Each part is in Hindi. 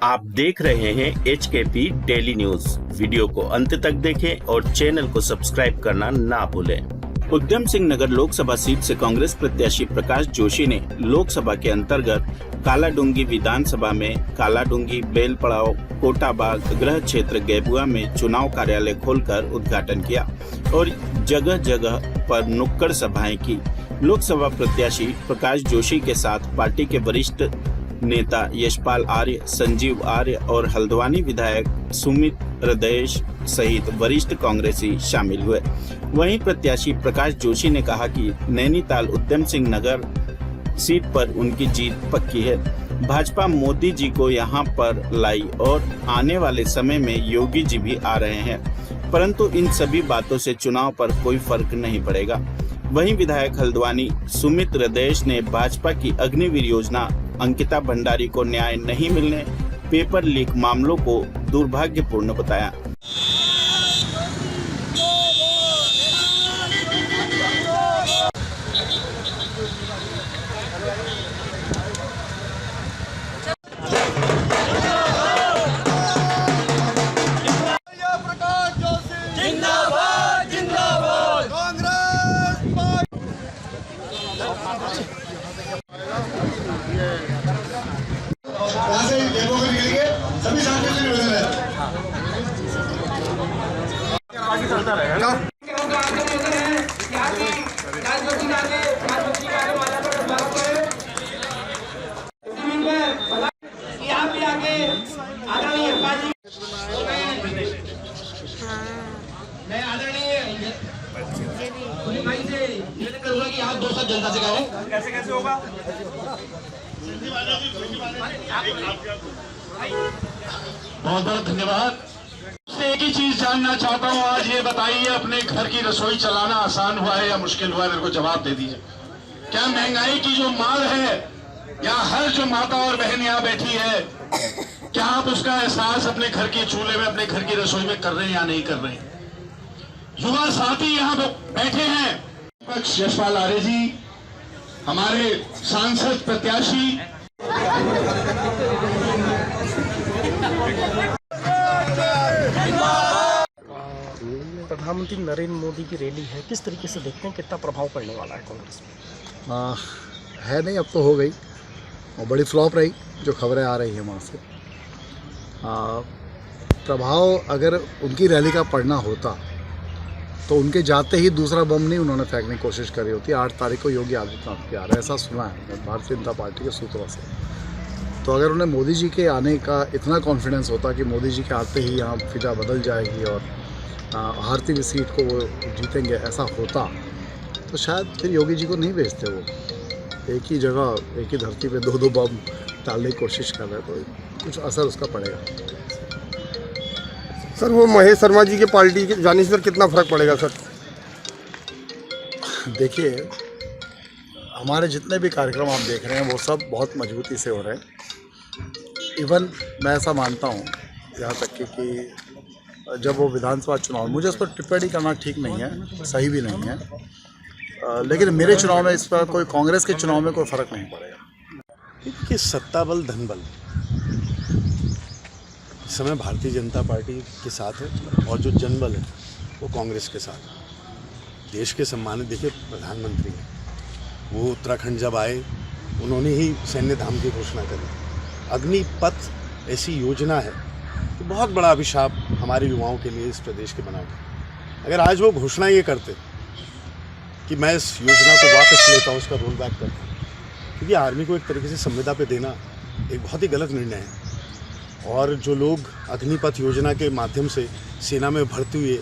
आप देख रहे हैं HKP डेली न्यूज। वीडियो को अंत तक देखें और चैनल को सब्सक्राइब करना ना भूलें। उधम सिंह नगर लोकसभा सीट से कांग्रेस प्रत्याशी प्रकाश जोशी ने लोकसभा के अंतर्गत कालाडूंगी विधानसभा में कालाडूंगी, बेलपड़ाव, कोटाबाग गृह क्षेत्र गेबुआ में चुनाव कार्यालय खोलकर उद्घाटन किया और जगह जगह पर नुक्कड़ सभाएं की। लोकसभा प्रत्याशी प्रकाश जोशी के साथ पार्टी के वरिष्ठ नेता यशपाल आर्य, संजीव आर्य और हल्द्वानी विधायक सुमित हृदयेश सहित वरिष्ठ कांग्रेसी शामिल हुए। वहीं प्रत्याशी प्रकाश जोशी ने कहा कि नैनीताल उधम सिंह नगर सीट पर उनकी जीत पक्की है। भाजपा मोदी जी को यहां पर लाई और आने वाले समय में योगी जी भी आ रहे हैं, परंतु इन सभी बातों से चुनाव पर कोई फर्क नहीं पड़ेगा। वहीं विधायक हल्द्वानी सुमित हृदयेश ने भाजपा की अग्निवीर योजना अंकिता भंडारी को न्याय नहीं मिलने, पेपर लीक मामलों को दुर्भाग्यपूर्ण बताया। सभी साथियों से निवेदन है। चलता रहेगा। मैं आदरणीय भाई से निवेदन करूंगा कि आप दोस्तों जनता से कहें कैसे होगा। बहुत बहुत धन्यवाद। एक ही चीज जानना चाहता हूँ, आज ये बताइए, अपने घर की रसोई चलाना आसान हुआ है या मुश्किल हुआ है? मेरे को जवाब दे दीजिए। क्या महंगाई की जो मार है, या हर जो माता और बहन यहाँ बैठी है, क्या आप उसका एहसास अपने घर के चूल्हे में, अपने घर की रसोई में कर रहे हैं या नहीं कर रहे हैं? युवा साथी यहाँ बैठे हैं, यशपाल आर्य जी हमारे सांसद प्रत्याशी। प्रधानमंत्री नरेंद्र मोदी की रैली है, किस तरीके से देखते हैं, कितना प्रभाव पड़ने वाला है कांग्रेस में? है नहीं, अब तो हो गई और बड़ी फ्लॉप रही जो खबरें आ रही हैं वहाँ से। प्रभाव अगर उनकी रैली का पड़ना होता तो उनके जाते ही दूसरा बम नहीं उन्होंने फेंकने की कोशिश करी होती। 8 तारीख को योगी आदित्यनाथ के आ रहे, ऐसा सुना है भारतीय जनता पार्टी के सूत्रों से। तो अगर उन्हें मोदी जी के आने का इतना कॉन्फिडेंस होता कि मोदी जी के आते ही यहाँ फिजा बदल जाएगी और हारती हुई सीट को वो जीतेंगे, ऐसा होता तो शायद फिर योगी जी को नहीं भेजते। वो एक ही जगह, एक ही धरती पे दो बम डालने की कोशिश कर रहे, तो कुछ असर उसका पड़ेगा। सर, वो महेश शर्मा जी के पार्टी के जाने से कितना फर्क पड़ेगा सर? देखिए, हमारे जितने भी कार्यक्रम आप देख रहे हैं वो सब बहुत मजबूती से हो रहे हैं। इवन मैं ऐसा मानता हूँ यहाँ तक कि जब वो विधानसभा चुनाव, मुझे उस पर टिप्पणी करना ठीक नहीं है, सही भी नहीं है, लेकिन मेरे चुनाव में इस पर कोई, कांग्रेस के चुनाव में कोई फ़र्क नहीं पड़ेगा। कि सत्ता बल धन बल इस समय भारतीय जनता पार्टी के साथ है और जो जनबल है वो कांग्रेस के साथ। देश के सम्मानित देखिए प्रधानमंत्री हैं, वो उत्तराखंड जब आए उन्होंने ही सैन्य धाम की घोषणा करी। अग्निपथ ऐसी योजना है तो बहुत बड़ा अभिशाप हमारे युवाओं के लिए इस प्रदेश के बना हुआ। अगर आज वो घोषणा ये करते कि मैं इस योजना को वापस लेता हूँ, उसका रोल बैक करता हूँ, क्योंकि आर्मी को एक तरीके से संविदा पे देना एक बहुत ही गलत निर्णय है। और जो लोग अग्निपथ योजना के माध्यम से सेना में भर्ती हुए,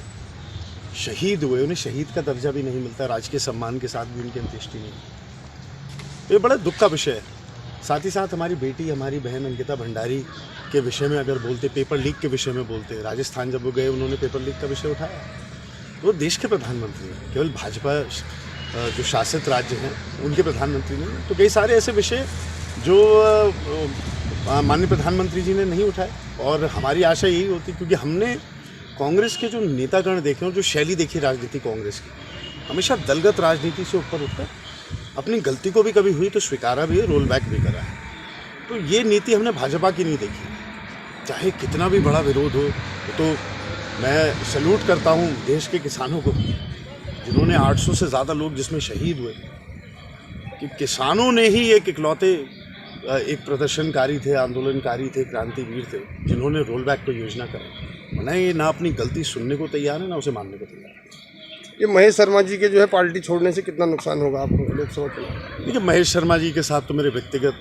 शहीद हुए, उन्हें शहीद का दर्जा भी नहीं मिलता, राजकीय सम्मान के साथ भी उनकी अंत्येष्टि नहीं। ये बड़ा दुख का विषय है। साथ ही साथ हमारी बेटी, हमारी बहन अंकिता भंडारी के विषय में अगर बोलते, पेपर लीक के विषय में बोलते, राजस्थान जब वो गए उन्होंने पेपर लीक का विषय उठाया। वो देश के प्रधानमंत्री हैं, केवल भाजपा जो शासित राज्य हैं उनके प्रधानमंत्री नहीं। तो कई सारे ऐसे विषय जो माननीय प्रधानमंत्री जी ने नहीं उठाए, और हमारी आशा यही होती, क्योंकि हमने कांग्रेस के जो नेतागण देखे और जो शैली देखी राजनीति कांग्रेस की, हमेशा दलगत राजनीति से ऊपर उठकर अपनी गलती को भी कभी हुई तो स्वीकारा भी है, रोल बैक भी करा है। तो ये नीति हमने भाजपा की नहीं देखी। चाहे कितना भी बड़ा विरोध हो, तो मैं सैल्यूट करता हूँ देश के किसानों को, जिन्होंने 800 से ज़्यादा लोग जिसमें शहीद हुए, कि किसानों ने ही इकलौते एक प्रदर्शनकारी थे, आंदोलनकारी थे, क्रांतिवीर थे, जिन्होंने रोल बैक को योजना करा। वरना ये ना अपनी गलती सुनने को तैयार है, ना उसे मानने को तैयार है। ये महेश शर्मा जी के जो है पार्टी छोड़ने से कितना नुकसान होगा आपको लोकसभा चुनाव? देखिए, महेश शर्मा जी के साथ तो मेरे व्यक्तिगत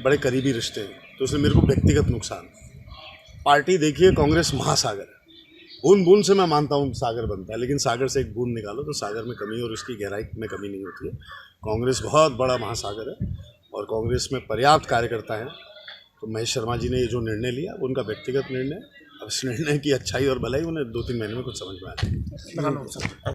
बड़े करीबी रिश्ते हैं, तो इसलिए मेरे को व्यक्तिगत नुकसान। पार्टी देखिए, कांग्रेस महासागर है, बूंद बूंद से मैं मानता हूँ सागर बनता है, लेकिन सागर से एक बूंद निकालो तो सागर में कमी और उसकी गहराई में कमी नहीं होती है। कांग्रेस बहुत बड़ा महासागर है और कांग्रेस में पर्याप्त कार्यकर्ता हैं। तो महेश शर्मा जी ने ये जो निर्णय लिया, उनका व्यक्तिगत निर्णय। अब इस निर्णय की अच्छाई और भलाई उन्हें 2-3 महीने में कुछ समझ में आ जाएगी।